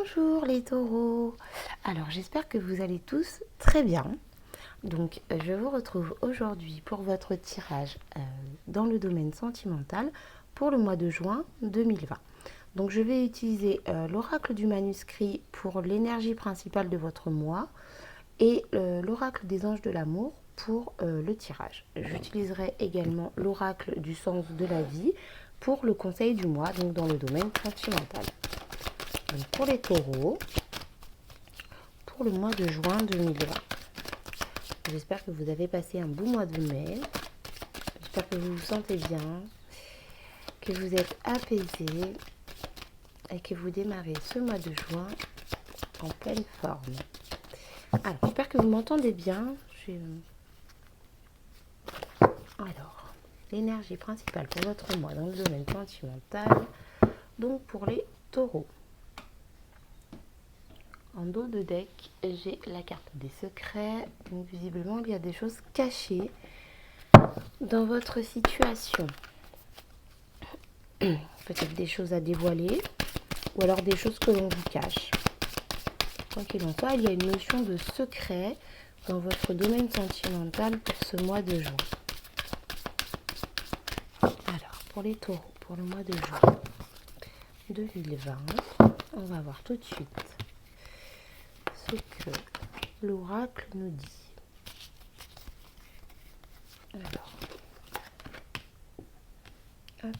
Bonjour les taureaux. Alors j'espère que vous allez tous très bien. Donc je vous retrouve aujourd'hui pour votre tirage dans le domaine sentimental pour le mois de juin 2020. Donc je vais utiliser l'oracle du manuscrit pour l'énergie principale de votre mois et l'oracle des anges de l'amour pour le tirage. J'utiliserai également l'oracle du sens de la vie pour le conseil du mois, donc dans le domaine sentimental. Donc pour les taureaux, pour le mois de juin 2020. J'espère que vous avez passé un bon mois de mai. J'espère que vous vous sentez bien, que vous êtes apaisé et que vous démarrez ce mois de juin en pleine forme. Alors, j'espère que vous m'entendez bien. Alors, l'énergie principale pour votre mois dans le domaine sentimental, donc pour les taureaux. En dos de deck, j'ai la carte des secrets. Donc, visiblement, il y a des choses cachées dans votre situation. Peut-être des choses à dévoiler ou alors des choses que l'on vous cache. Quoi qu'il en soit, il y a une notion de secret dans votre domaine sentimental pour ce mois de juin. Alors, pour les taureaux, pour le mois de juin 2020, on va voir tout de suite ce que l'oracle nous dit. Alors, hop.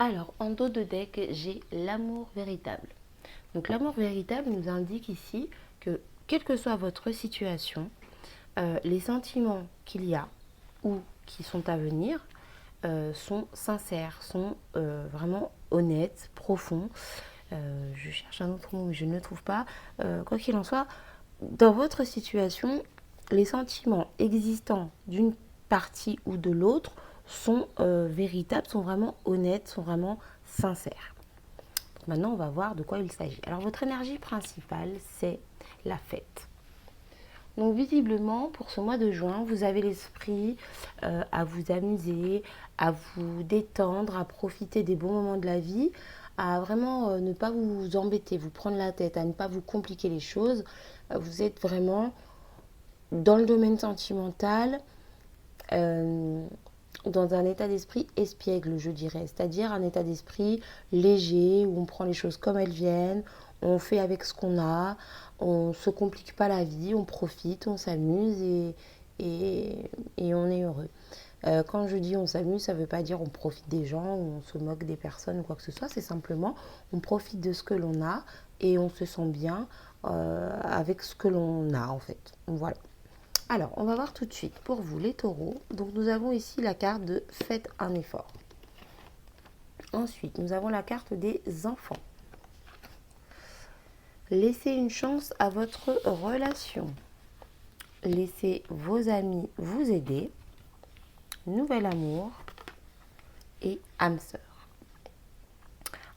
Alors, en dos de deck, j'ai l'amour véritable. Donc, l'amour véritable nous indique ici que, quelle que soit votre situation, les sentiments qu'il y a ou qui sont à venir sont sincères, sont vraiment honnêtes, profonds. Je cherche un autre mot, mais je ne le trouve pas. Quoi qu'il en soit, dans votre situation, les sentiments existants d'une partie ou de l'autre sont véritables, sont vraiment honnêtes, sont vraiment sincères. Donc maintenant, on va voir de quoi il s'agit. Alors, votre énergie principale, c'est la fête. Donc, visiblement, pour ce mois de juin, vous avez l'esprit à vous amuser, à vous détendre, à profiter des bons moments de la vie, à vraiment ne pas vous embêter, vous prendre la tête, à ne pas vous compliquer les choses. Vous êtes vraiment dans le domaine sentimental, dans un état d'esprit espiègle, je dirais, c'est-à-dire un état d'esprit léger où on prend les choses comme elles viennent, on fait avec ce qu'on a, on ne se complique pas la vie, on profite, on s'amuse et on est heureux. Quand je dis on s'amuse, ça ne veut pas dire on profite des gens, ou on se moque des personnes ou quoi que ce soit, c'est simplement on profite de ce que l'on a et on se sent bien avec ce que l'on a en fait. Voilà. Alors, on va voir tout de suite pour vous les taureaux. Donc, nous avons ici la carte de faites un effort. Ensuite, nous avons la carte des enfants. Laissez une chance à votre relation. Laissez vos amis vous aider. Nouvel amour et âme sœur.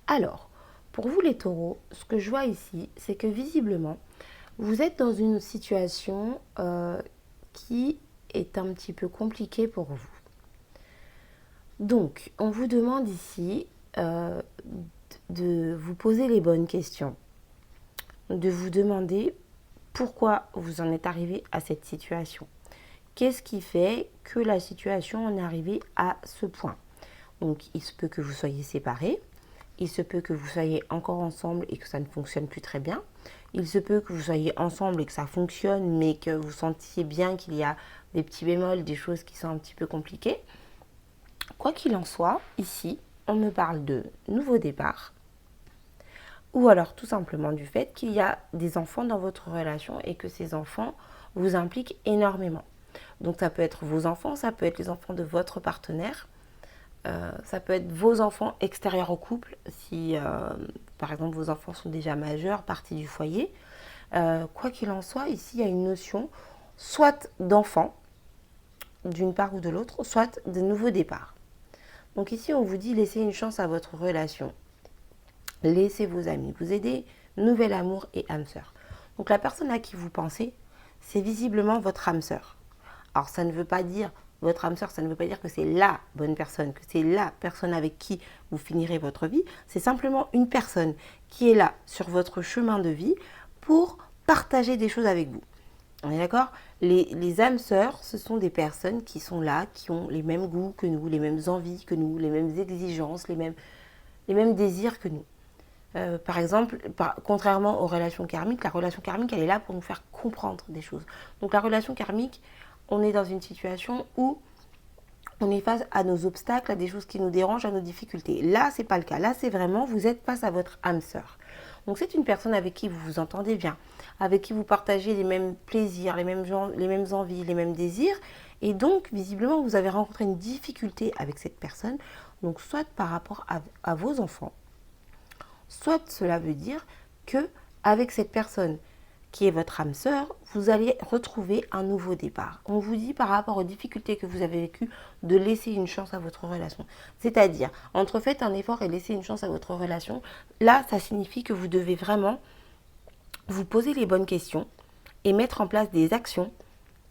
Alors, pour vous les taureaux, ce que je vois ici, c'est que visiblement, vous êtes dans une situation qui est un petit peu compliquée pour vous. Donc, on vous demande ici de vous poser les bonnes questions, de vous demander pourquoi vous en êtes arrivé à cette situation. Qu'est-ce qui fait que la situation en est arrivée à ce point? Donc, il se peut que vous soyez séparés, il se peut que vous soyez encore ensemble et que ça ne fonctionne plus très bien. Il se peut que vous soyez ensemble et que ça fonctionne, mais que vous sentiez bien qu'il y a des petits bémols, des choses qui sont un petit peu compliquées. Quoi qu'il en soit, ici, on me parle de nouveau départ, ou alors tout simplement du fait qu'il y a des enfants dans votre relation et que ces enfants vous impliquent énormément. Donc ça peut être vos enfants, ça peut être les enfants de votre partenaire, ça peut être vos enfants extérieurs au couple, si par exemple vos enfants sont déjà majeurs, partis du foyer. Quoi qu'il en soit, ici il y a une notion soit d'enfants, d'une part ou de l'autre, soit de nouveau départ. Donc ici on vous dit laissez une chance à votre relation. laissez vos amis vous aider, nouvel amour et âme sœur. Donc la personne à qui vous pensez, c'est visiblement votre âme sœur. Alors ça ne veut pas dire, votre âme sœur, ça ne veut pas dire que c'est la bonne personne, que c'est la personne avec qui vous finirez votre vie. C'est simplement une personne qui est là sur votre chemin de vie pour partager des choses avec vous. On est d'accord? Les âmes sœurs, ce sont des personnes qui sont là, qui ont les mêmes goûts que nous, les mêmes envies que nous, les mêmes exigences, les mêmes désirs que nous. Par exemple, contrairement aux relations karmiques, la relation karmique, elle est là pour nous faire comprendre des choses. Donc la relation karmique, on est dans une situation où on est face à nos obstacles, à des choses qui nous dérangent, à nos difficultés. Là, c'est pas le cas. Là, c'est vraiment, vous êtes face à votre âme sœur. Donc c'est une personne avec qui vous vous entendez bien, avec qui vous partagez les mêmes plaisirs, les mêmes envies, les mêmes désirs. Et donc, visiblement, vous avez rencontré une difficulté avec cette personne. Donc, soit par rapport à vos enfants, soit cela veut dire que avec cette personne qui est votre âme sœur, vous allez retrouver un nouveau départ. On vous dit par rapport aux difficultés que vous avez vécues de laisser une chance à votre relation. C'est-à-dire, entre faites un effort et laisser une chance à votre relation, là, ça signifie que vous devez vraiment vous poser les bonnes questions et mettre en place des actions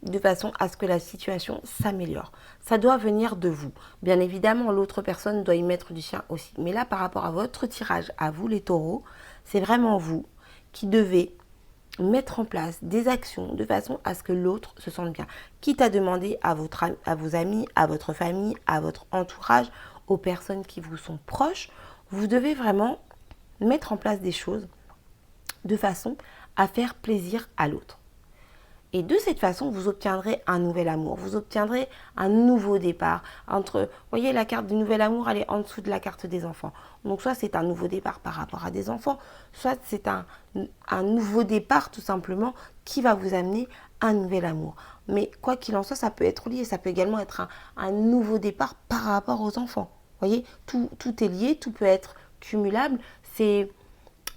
de façon à ce que la situation s'améliore. Ça doit venir de vous. Bien évidemment, l'autre personne doit y mettre du sien aussi. Mais là, par rapport à votre tirage, à vous les taureaux, c'est vraiment vous qui devez mettre en place des actions de façon à ce que l'autre se sente bien. Quitte à demander à vos amis, à votre famille, à votre entourage, aux personnes qui vous sont proches, vous devez vraiment mettre en place des choses de façon à faire plaisir à l'autre. Et de cette façon, vous obtiendrez un nouvel amour, vous obtiendrez un nouveau départ. Vous voyez, la carte du nouvel amour, elle est en dessous de la carte des enfants. Donc soit c'est un nouveau départ par rapport à des enfants, soit c'est un nouveau départ tout simplement qui va vous amener un nouvel amour. Mais quoi qu'il en soit, ça peut être lié, ça peut également être un nouveau départ par rapport aux enfants. Vous voyez, tout est lié, tout peut être cumulable. C'est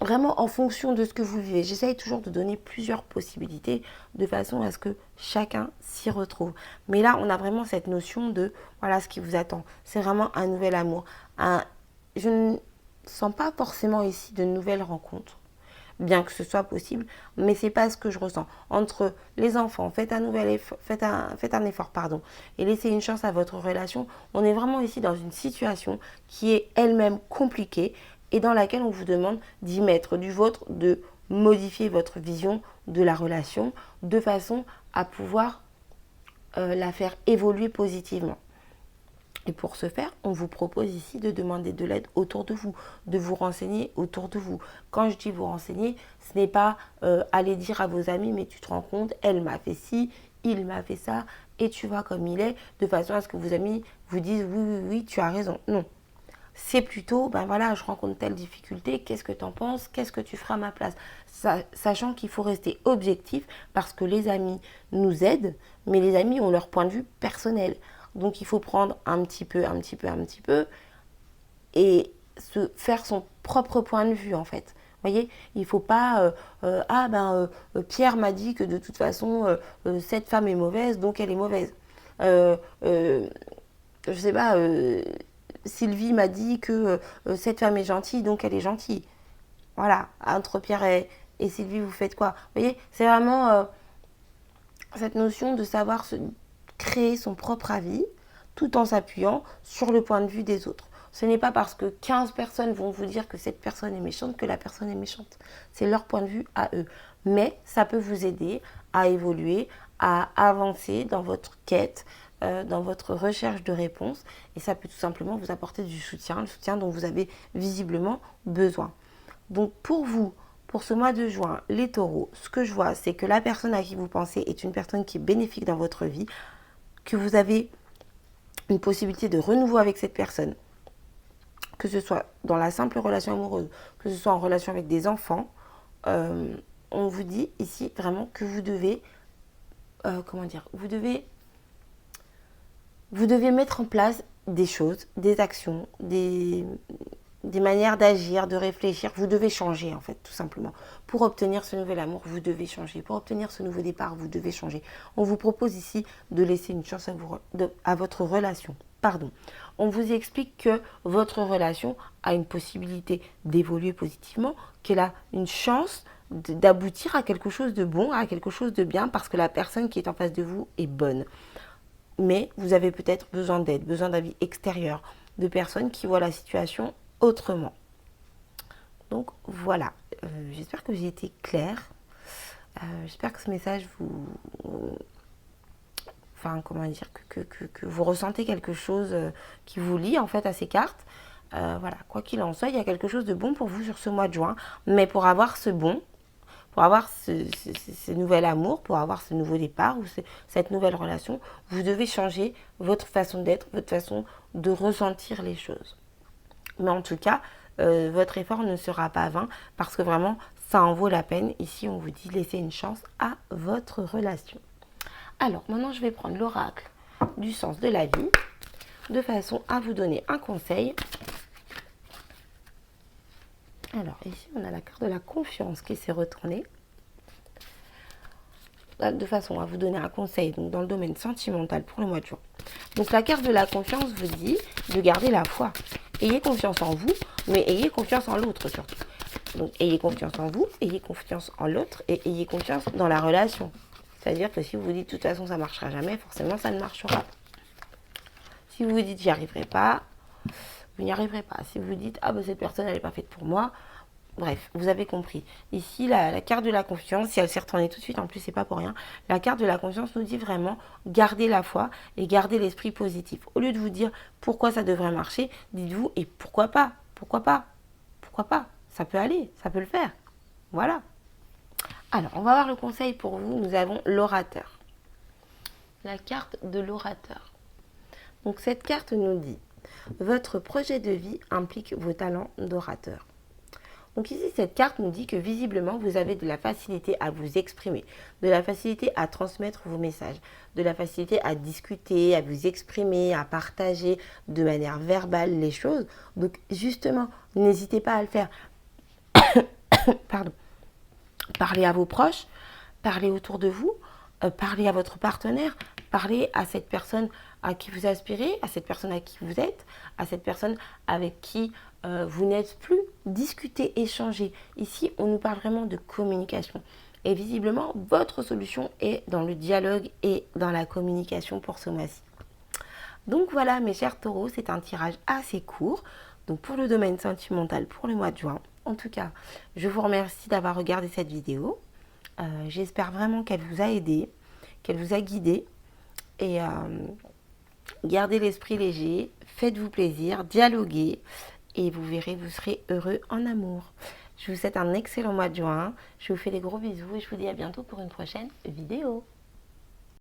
vraiment en fonction de ce que vous vivez. J'essaye toujours de donner plusieurs possibilités de façon à ce que chacun s'y retrouve. Mais là, on a vraiment cette notion de voilà ce qui vous attend. C'est vraiment un nouvel amour. Je ne sens pas forcément ici de nouvelles rencontres, bien que ce soit possible, mais c'est pas ce que je ressens. Entre les enfants, faites un effort, pardon, et laissez une chance à votre relation. On est vraiment ici dans une situation qui est elle-même compliquée et dans laquelle on vous demande d'y mettre du vôtre, de modifier votre vision de la relation de façon à pouvoir la faire évoluer positivement. Et pour ce faire, on vous propose ici de demander de l'aide autour de vous renseigner autour de vous. Quand je dis vous renseigner, ce n'est pas aller dire à vos amis, mais tu te rends compte, elle m'a fait ci, il m'a fait ça, et tu vois comme il est, de façon à ce que vos amis vous disent oui, oui, oui, tu as raison. Non. C'est plutôt, ben voilà, je rencontre telle difficulté, qu'est-ce que tu en penses, qu'est-ce que tu feras à ma place, sachant qu'il faut rester objectif parce que les amis nous aident, mais les amis ont leur point de vue personnel. Donc il faut prendre un petit peu, et faire son propre point de vue en fait. Vous voyez, il ne faut pas Pierre m'a dit que de toute façon cette femme est mauvaise, donc elle est mauvaise. Je sais pas. Sylvie m'a dit que cette femme est gentille, donc elle est gentille. Voilà, entre Pierre et Sylvie, vous faites quoi? Vous voyez, c'est vraiment cette notion de savoir se créer son propre avis tout en s'appuyant sur le point de vue des autres. Ce n'est pas parce que 15 personnes vont vous dire que cette personne est méchante que la personne est méchante. C'est leur point de vue à eux. Mais ça peut vous aider à évoluer, à avancer dans votre quête, dans votre recherche de réponses. Et ça peut tout simplement vous apporter du soutien, le soutien dont vous avez visiblement besoin. Donc pour vous, pour ce mois de juin, les taureaux, ce que je vois, c'est que la personne à qui vous pensez est une personne qui est bénéfique dans votre vie, que vous avez une possibilité de renouveau avec cette personne, que ce soit dans la simple relation amoureuse, que ce soit en relation avec des enfants, on vous dit ici vraiment que vous devez, vous devez mettre en place des choses, des actions, des des manières d'agir, de réfléchir. Vous devez changer, en fait, tout simplement. Pour obtenir ce nouvel amour, vous devez changer. Pour obtenir ce nouveau départ, vous devez changer. On vous propose ici de laisser une chance à votre relation. Pardon. On vous explique que votre relation a une possibilité d'évoluer positivement, qu'elle a une chance d'aboutir à quelque chose de bon, à quelque chose de bien, parce que la personne qui est en face de vous est bonne. Mais vous avez peut-être besoin d'aide, besoin d'avis extérieur, de personnes qui voient la situation autrement. Donc voilà, j'espère que j'ai été claire. J'espère que ce message vous... Enfin, comment dire, que vous ressentez quelque chose qui vous lie en fait à ces cartes. Voilà, quoi qu'il en soit, il y a quelque chose de bon pour vous sur ce mois de juin. Mais pour avoir ce bon, pour avoir ce nouvel amour, pour avoir ce nouveau départ ou cette nouvelle relation, vous devez changer votre façon d'être, votre façon de ressentir les choses. Mais en tout cas, votre effort ne sera pas vain parce que vraiment, ça en vaut la peine. Ici, on vous dit laissez une chance à votre relation. Alors, maintenant, je vais prendre l'oracle du sens de la vie de façon à vous donner un conseil. Alors, ici, on a la carte de la confiance qui s'est retournée. De façon à vous donner un conseil donc, dans le domaine sentimental pour le mois de juin. Donc, la carte de la confiance vous dit de garder la foi. Ayez confiance en vous, mais ayez confiance en l'autre surtout. Donc, ayez confiance en vous, ayez confiance en l'autre et ayez confiance dans la relation. C'est-à-dire que si vous vous dites de toute façon ça ne marchera jamais, forcément ça ne marchera pas. Si vous vous dites j'y arriverai pas, vous n'y arriverez pas. Si vous vous dites ah ben cette personne elle n'est pas faite pour moi, bref, vous avez compris. Ici la carte de la confiance, si elle s'est retournée tout de suite, en plus c'est pas pour rien, la carte de la confiance nous dit vraiment gardez la foi et gardez l'esprit positif. Au lieu de vous dire pourquoi ça devrait marcher, dites-vous et pourquoi pas, pourquoi pas, pourquoi pas, ça peut aller, ça peut le faire. Voilà. Alors, on va voir le conseil pour vous. Nous avons l'orateur. La carte de l'orateur. Donc, cette carte nous dit votre projet de vie implique vos talents d'orateur. Donc ici, cette carte nous dit que visiblement, vous avez de la facilité à vous exprimer, de la facilité à transmettre vos messages, de la facilité à discuter, à vous exprimer, à partager de manière verbale les choses. Donc justement, n'hésitez pas à le faire. Pardon. Parlez à vos proches, parlez autour de vous, parlez à votre partenaire, parlez à cette personne à qui vous aspirez, à cette personne à qui vous êtes, à cette personne avec qui vous n'êtes plus. Discutez, échangez. Ici, on nous parle vraiment de communication. Et visiblement, votre solution est dans le dialogue et dans la communication pour ce mois-ci. Donc voilà, mes chers taureaux, c'est un tirage assez court. Donc pour le domaine sentimental pour le mois de juin. En tout cas, je vous remercie d'avoir regardé cette vidéo. J'espère vraiment qu'elle vous a aidé, qu'elle vous a guidé. Et gardez l'esprit léger, faites-vous plaisir, dialoguez. Et vous verrez, vous serez heureux en amour. Je vous souhaite un excellent mois de juin. Je vous fais des gros bisous et je vous dis à bientôt pour une prochaine vidéo.